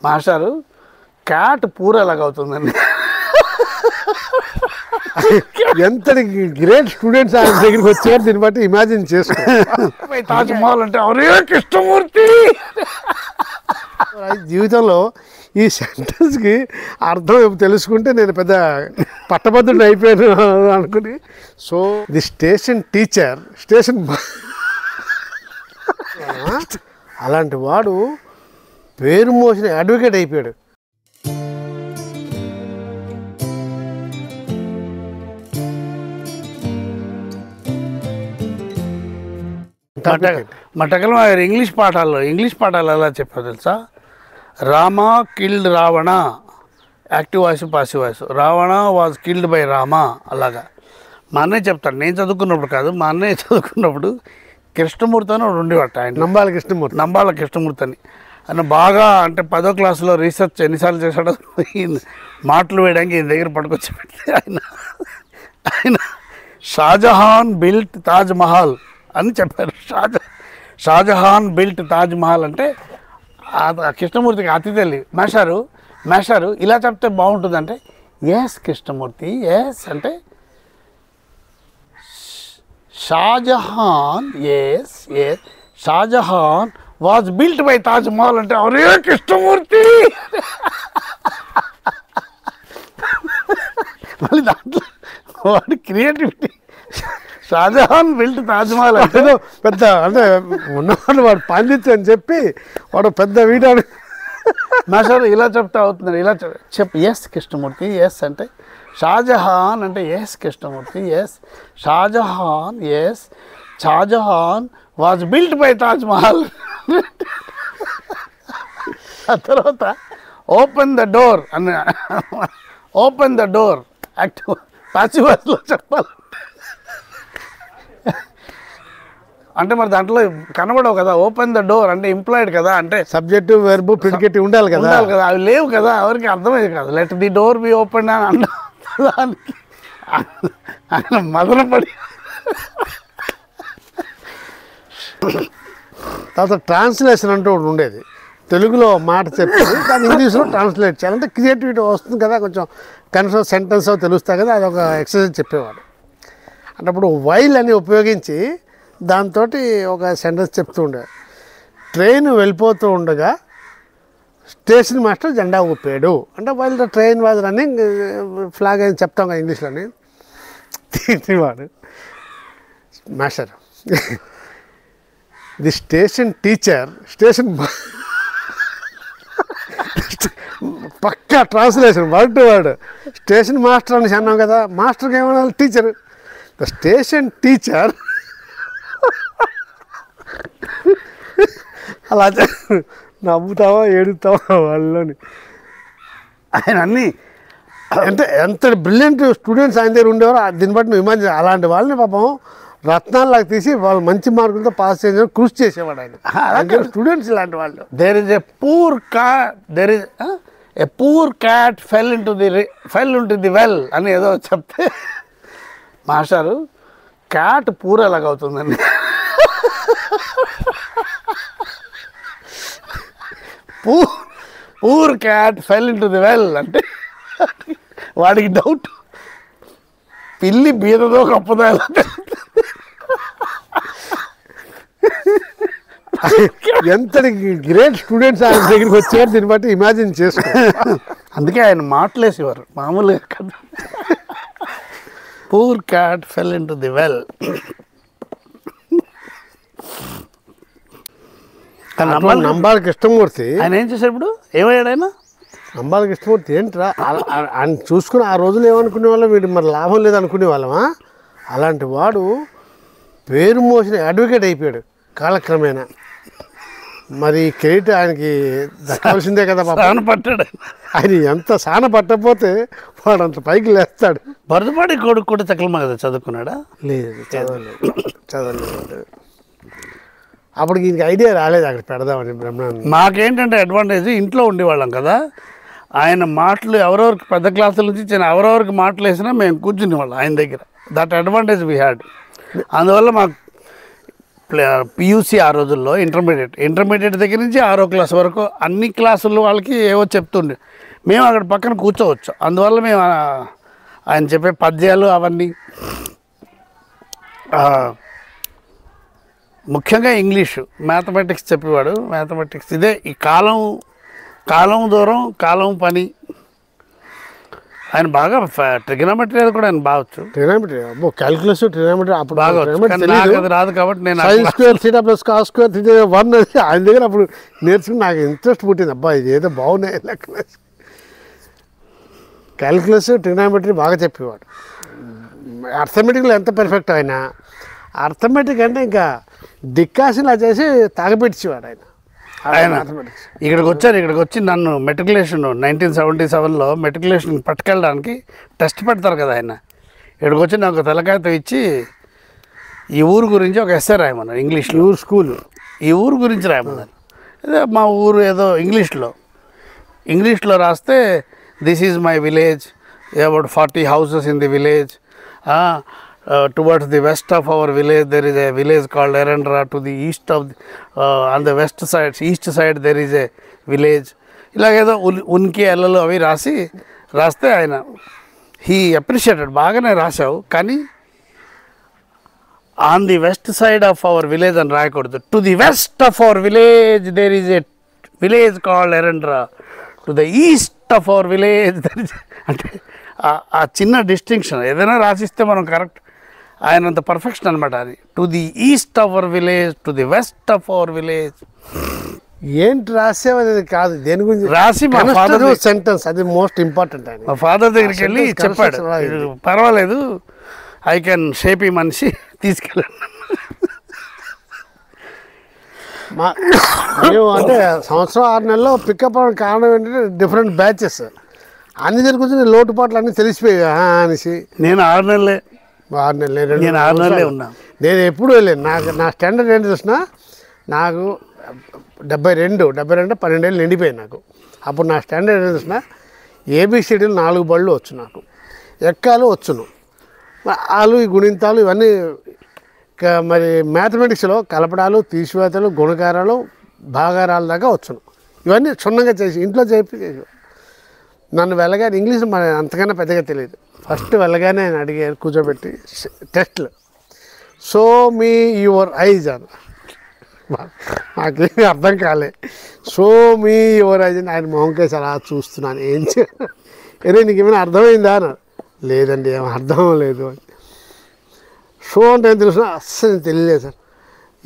మాస్టారు క్యాట్ పూర ఎలాగవుతుందండి? ఎంత గ్రేట్ స్టూడెంట్స్ ఆయన దగ్గరికి వచ్చారు, దీన్ని బట్టి ఇమాజిన్ చేసుకో. తాజ్మహల్ అంటే అవరే కృష్ణమూర్తి. జీవితంలో ఈ సెంటెన్స్కి అర్థం తెలుసుకుంటే నేను పెద్ద పట్టభద్రుడు అయిపోయాను అనుకుని. So the station teacher, station అలాంటి వాడు పేరు మోసిన అడ్వకేట్ అయిపోయాడు. మటకలం ఇంగ్లీష్ పాఠాలు ఎలా చెప్పారు తెలుసా? Rama killed Ravana, active voice passive voice. Ravana was killed by Rama. అలాగా మా అన్నయ్య చెప్తాడు, నేను చదువుకున్నప్పుడు కాదు, మా అన్నయ్య చదువుకున్నప్పుడు కృష్ణమూర్తి అని ఒకడు ఉండేవాట. ఆయన నంబాల కృష్ణమూర్తి అని. ఆయన బాగా అంటే 10వ క్లాసులో రీసెర్చ్ ఎన్నిసార్లు చేశాడో మాటలు వేయడానికి ఈయన దగ్గర పట్టుకొచ్చి పెడితే ఆయన షాజహాన్ బిల్ట్ తాజ్ మహల్ అని చెప్పారు. షాజహాన్ బిల్ట్ తాజ్ మహల్ అంటే కృష్ణమూర్తికి అతి తెలివి. మేషారు ఇలా చెప్తే బాగుంటుందంటే, ఎస్ కృష్ణమూర్తి ఎస్ అంటే Shahjahan Shahjahan was built by Taj Mahal అంటే అవరే కృష్ణమూర్తి. మళ్ళీ దాంట్లో వాడి క్రియేటివిటీ, షాజహాన్ బిల్ట్ తాజ్మహల్ అంటే పెద్ద అంటే ఉన్నవాడు వాడు పాండిత్యం అని చెప్పి వాడు పెద్ద వీడాడు. మాస్టర్ ఇలా చెప్తా అవుతుంది, ఇలా చెప్పు ఎస్ కృష్ణమూర్తి ఎస్ అంటే షాజహాన్ అంటే S Krishnamurthy S Shahjahan was built by Taj Mahal. ఆ తర్వాత ఓపెన్ ద డోర్ అని, open the door active passive వాయిస్లో చెప్పాలి. అంటే మరి దాంట్లో కనబడవు కదా, ఓపెన్ ద డోర్ అంటే ఇంప్లాయిడ్ కదా, అంటే సబ్జెక్టు వెర్బు ప్రిడికేటివ్ ఉండాలి కదా, అవి లేవు కదా, ఎవరికి అర్థమయ్యేది కాదు. Let the door be open అని అన్నదానికి ఆయన మదనపడి. తర్వాత ట్రాన్స్లేషన్ అంటూ ఒకటి ఉండేది. తెలుగులో మాట చెప్పేది కానీ ఇంగ్లీష్లో ట్రాన్స్లేట్ చేయాలంటే క్రియేటివిటీ వస్తుంది కదా, కొంచెం కనీసం సెంటెన్స్ తెలుస్తాయి కదా, అదొక ఎక్సర్సైజ్ చెప్పేవాడు. అంటే అప్పుడు వైల్ అని ఉపయోగించి దాంతో ఒక సెంటెన్స్ చెప్తూ ఉండేది. ట్రైన్ వెళ్ళిపోతూ ఉండగా స్టేషన్ మాస్టర్ జెండా ఊపాడు అంటే while the train was running flag అని చెప్తాం కదా ఇంగ్లీష్లోని. వాడు master the station teacher, station పక్కా translation word to word. Station master అని అన్నాం కదా, మాస్టర్కి ఏమన్నా టీచర్, ద స్టేషన్ టీచర్. అలా నవ్వుతావా ఏడుతావా వాళ్ళని. ఆయన అన్నీ అంటే ఎంత బ్రిలియంట్ స్టూడెంట్స్ ఆయన దగ్గర ఉండేవారు. దీన్ని బట్టి నువ్వు ఇమాజిన్, అలాంటి వాళ్ళని పాపం రత్నాల్లాగా తీసి వాళ్ళు మంచి మార్కులతో పాస్ చేసే కృషి చేసేవాడు ఆయన. స్టూడెంట్స్ ఇలాంటి వాళ్ళు. There is a poor cat fell into the well అని ఏదో చెప్తే, మాస్టారు క్యాట్ పూర ఎలాగవుతుందండి? Poor cat fell into the well అంటే వాడికి డౌట్, పిల్లి బీదదో కప్పదో ఎలా. ఎంత గ్రేట్ స్టూడెంట్స్ ఆయన దగ్గరికి వచ్చారు, దీన్ని బట్టి ఇమాజిన్ చేసుకో. అందుకే ఆయన మాటలేసేవారు మామూలుగా కదా. Poor cat fell into the well. Nambala Krishnamurthy ఆయన ఏం చేశాడు ఇప్పుడు, ఏమయ్యాడు ఆయన? నంబాల కృష్ణమూర్తి ఏంట్రా ఆయన చూసుకుని ఆ రోజులు ఏమనుకునే వాళ్ళం, వీడు మరి లాభం లేదనుకునే వాళ్ళమా. అలాంటి వాడు పేరు మోసిన అడ్వకేట్ అయిపోయాడు కాలక్రమేణా. మరి క్రెడిట్ ఆయనకి దక్కాల్సిందే కదా. పట్టాడు ఆయన ఎంత సాన పట్టకపోతే వాడు అంత పైకి లేస్తాడు. భరతపాటి కొడుకు కూడా చక్కలమా కదా చదువుకున్నాడా? లేదు, చదవలేదు. అప్పుడు ఈయనకి ఐడియా రాలేదు అక్కడ పెడదామని బ్రహ్మాండం. మాకేంటంటే అడ్వాంటేజ్, ఇంట్లో ఉండేవాళ్ళం కదా, ఆయన మాటలు ఎవరెవరికి పెద్ద క్లాసుల నుంచి ఎవరెవరికి మాటలు వేసినా మేము కూర్చునేవాళ్ళం ఆయన దగ్గర. That advantage we had. అందువల్ల మాకు పియూసీ ఆ రోజుల్లో ఇంటర్మీడియట్ దగ్గర నుంచి 6వ క్లాస్ వరకు అన్ని క్లాసులు వాళ్ళకి ఏవో చెప్తుండే. మేము అక్కడ పక్కన కూర్చోవచ్చు. అందువల్ల మేము ఆయన చెప్పే పద్యాలు అవన్నీ ముఖ్యంగా ఇంగ్లీషు, మ్యాథమెటిక్స్ చెప్పేవాడు. మ్యాథమెటిక్స్ ఇదే ఈ కాలం దూరం కాలం పని. ఆయన బాగా ట్రిగనోమెట్రీ కూడా ఆయన బాగొచ్చు. ట్రిగనోమెట్రీ క్యాలిక్యులస్ ట్రిగనోమెట్రీ అప్పుడు బాగా నాకు అది రాదు కాబట్టి నేను sine square theta plus cos square theta 1 అది ఆయన దగ్గర అప్పుడు నేర్చుకుని నాకు ఇంట్రెస్ట్ పుట్టింది. అబ్బా ఇది ఏదో బాగున్నాయి లెక్కలు. క్యాలిక్యులస్ ట్రిగనోమెట్రీ బాగా చెప్పేవాడు. అర్థమెటిక్లో ఎంత పర్ఫెక్ట్ ఆయన. అర్థమెటిక్ అంటే ఇంకా డిక్కాసిలా చేసి తాగపెట్టేవాడు ఆయన. ఇక్కడికి వచ్చి నన్ను మెట్రికులేషన్ 1977లో మెట్రికులేషన్ పట్టుకెళ్ళడానికి టెస్ట్ పెడతారు కదా ఆయన. ఇక్కడికి వచ్చి నాకు తలకాయతో ఇచ్చి ఈ ఊరు గురించి ఒక ఎస్సే రాయమన్నారు ఇంగ్లీష్లో. ఊరు స్కూల్ ఈ ఊరు గురించి రాయమన్నారు. అదే మా ఊరు ఏదో ఇంగ్లీష్లో రాస్తే this is my village, about 40 houses in the village. Towards the west of our village there is a village called Erandra. To the east of on the east side there is a village. ఇలాగేదో ఉనికి ఎల్లలు అవి రాస్తే ఆయన he appreciated. బాగానే రాశావు కానీ on the west side of our village అని రాయకూడదు. To the west of our village there is a village called Erandra. To the east of our village there is, అంటే ఆ చిన్న డిస్టింక్షన్ ఏదైనా రాసిస్తే మనం కరెక్ట్. ఆయన అంత పర్ఫెక్షన్ అనమాట అది. To the east of our village, to the west of our village. ఏంటి రాసేవనేది కాదు, దేని గురించి రాసి మా ఫాదర్ సెంటెన్స్ అది మోస్ట్ ఇంపార్టెంట్. ఆయన మా ఫాదర్ దగ్గరికి వెళ్ళి చెప్పాడు, పర్వాలేదు ఐ కెన్ షేప్ ఈ మనిషి తీసుకెళ్ళండి. మేము అంటే సంవత్సరం 6 నెలల్లో పికప్ అవ్వడానికి కారణం ఏంటంటే డిఫరెంట్ బ్యాచెస్ అన్ని జరుగుతుంది. లోటుపాట్లు అన్నీ తెలిసిపోయాయి అనేసి. నేను 6 నెలలే 6 నెలలు నేను 6 నెలలే ఉన్నా. నేను ఎప్పుడు వెళ్ళాను. నా స్టాండర్డ్ ఏంటి చూసినా నాకు 72 12 ఏళ్ళు నిండిపోయాయి నాకు. అప్పుడు నా స్టాండర్డ్ ఏంటి చూసినా ఏబిసిడీలు 4 బళ్ళు వచ్చు నాకు. ఎక్కాలు వచ్చును, ఆలు ఈ గుణింతాలు ఇవన్నీ. మరి మ్యాథమెటిక్స్లో కలపడాలు తీసివేతలు గుణకారాలు భాగారాల దాకా వచ్చును. ఇవన్నీ క్షుణ్ణంగా చేసి ఇంట్లో చేసి నన్ను వెళ్ళగానే ఇంగ్లీష్ మన అంతకన్నా పెద్దగా తెలియదు. ఫస్ట్ వెళ్ళగానే ఆయన అడిగారు కూర్చోబెట్టి టెస్ట్లు. సో మీ యువర్ ఐజ్ అని నాకేమీ అర్థం కాలే. సో మీ యువర్ ఐజ్ అని ఆయన మొహం కేసి అలా చూస్తున్నాను. ఏం చేయాలి, నీకు ఏమైనా అర్థమైందా అన్నారు. లేదండి ఏమో అర్థం లేదు అని. షో అంటే ఏం తెలుసు అస్సలు తెలియలేదు సార్.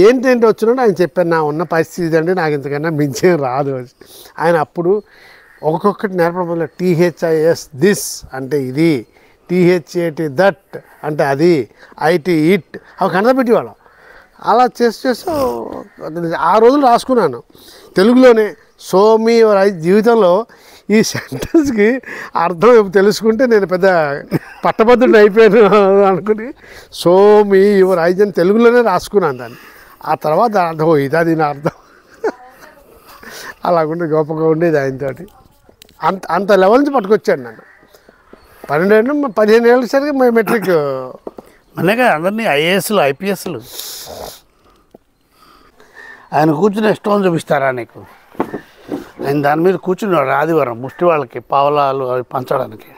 ఏంటంటే వచ్చినట్టు ఆయన చెప్పాను, నా ఉన్న పరిస్థితి అంటే నాకు ఇంతకన్నా మించేం రాదు అని. ఆయన అప్పుడు ఒక్కొక్కటి నేర్పడం వల్ల THIS దిస్ అంటే ఇది, THAT దట్ అంటే అది, IT ఇట్ అవి కనపెట్టేవాళ్ళం. అలా చేస్తూ ఆ రోజులు రాసుకున్నాను తెలుగులోనే. సో మీ జీవితంలో ఈ సెంటెన్స్కి అర్థం తెలుసుకుంటే నేను పెద్ద పట్టభద్రుడు అయిపోయాను అనుకుని సో మీ యువర్ ఐజ్ అని తెలుగులోనే రాసుకున్నాను దాన్ని. ఆ తర్వాత అర్థం ఇదా దీని అర్థం. అలాగుంటే గొప్పగా ఉండేది ఆయనతోటి. అంత లెవెల్ నుంచి పట్టుకొచ్చాడు నన్ను. 15 ఏళ్ళ సరికి మేము మెట్రిక్ మనగా అందరినీ IASలు IPSలు. ఆయన కూర్చుని స్టోన్ చూపిస్తారా నీకు? ఆయన దాని మీద కూర్చున్నాడు ఆదివారం ముష్టి వాళ్ళకి పావలాలు అవి పంచడానికి.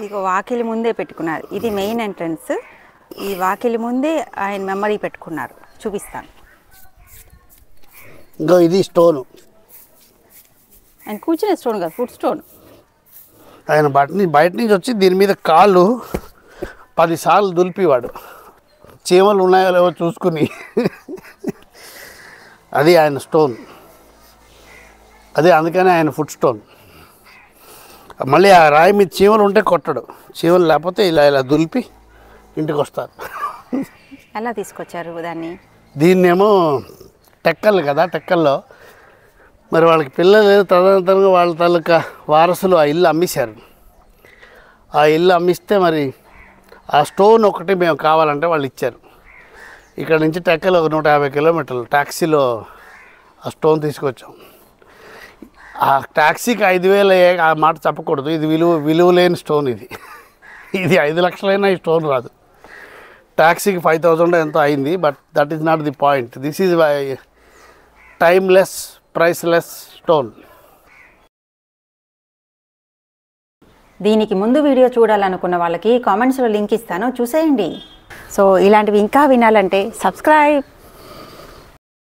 ఇక వాకిలి ముందే పెట్టుకున్నారు. ఇది మెయిన్ ఎంట్రన్స్. ఈ వాకిలి ముందే ఆయన మెమరీ పెట్టుకున్నారు. చూపిస్తాను. ఇంకా ఇది స్టోను. ఆయన కూర్చునే స్టోన్ కాదు, ఫుడ్ స్టోన్. ఆయన బయట నుంచి వచ్చి దీని మీద కాళ్ళు 10 సార్లు దులిపేవాడు, చీమలు ఉన్నాయో లేవో చూసుకుని. అది ఆయన స్టోన్. అదే అందుకనే ఆయన ఫుడ్ స్టోన్. మళ్ళీ ఆ రాయి మీద చీమలు ఉంటే కొట్టడు, చీమలు లేకపోతే ఇలా దులిపి ఇంటికి వస్తారు. ఎలా తీసుకొచ్చారు దాన్ని? దీన్నేమో టెక్కలు కదా, టెక్కల్లో మరి వాళ్ళకి పిల్లలు తదనంతరంగా వాళ్ళ తాలూకా వారసులు ఆ ఇల్లు అమ్మేశారు. ఆ ఇల్లు అమ్మిస్తే మరి ఆ స్టోన్ ఒకటి మేము కావాలంటే వాళ్ళు ఇచ్చారు. ఇక్కడ నుంచి టెక్కలు ఒక 150 కిలోమీటర్లు ట్యాక్సీలో ఆ స్టోన్ తీసుకొచ్చాం. ఆ ట్యాక్సీకి 5,000 ఆ మాట చెప్పకూడదు. ఇది విలువ లేని స్టోన్. ఇది 5 లక్షలైనా ఈ స్టోన్ రాదు. ట్యాక్సీకి 5,000 ఎంతో అయింది, but that is not the point. This is timeless priceless stone. దీనికి ముందు వీడియో చూడాలనుకున్న వాళ్ళకి కామెంట్స్లో లింక్ ఇస్తాను, చూసేయండి. సో ఇలాంటివి ఇంకా వినాలంటే సబ్స్క్రైబ్.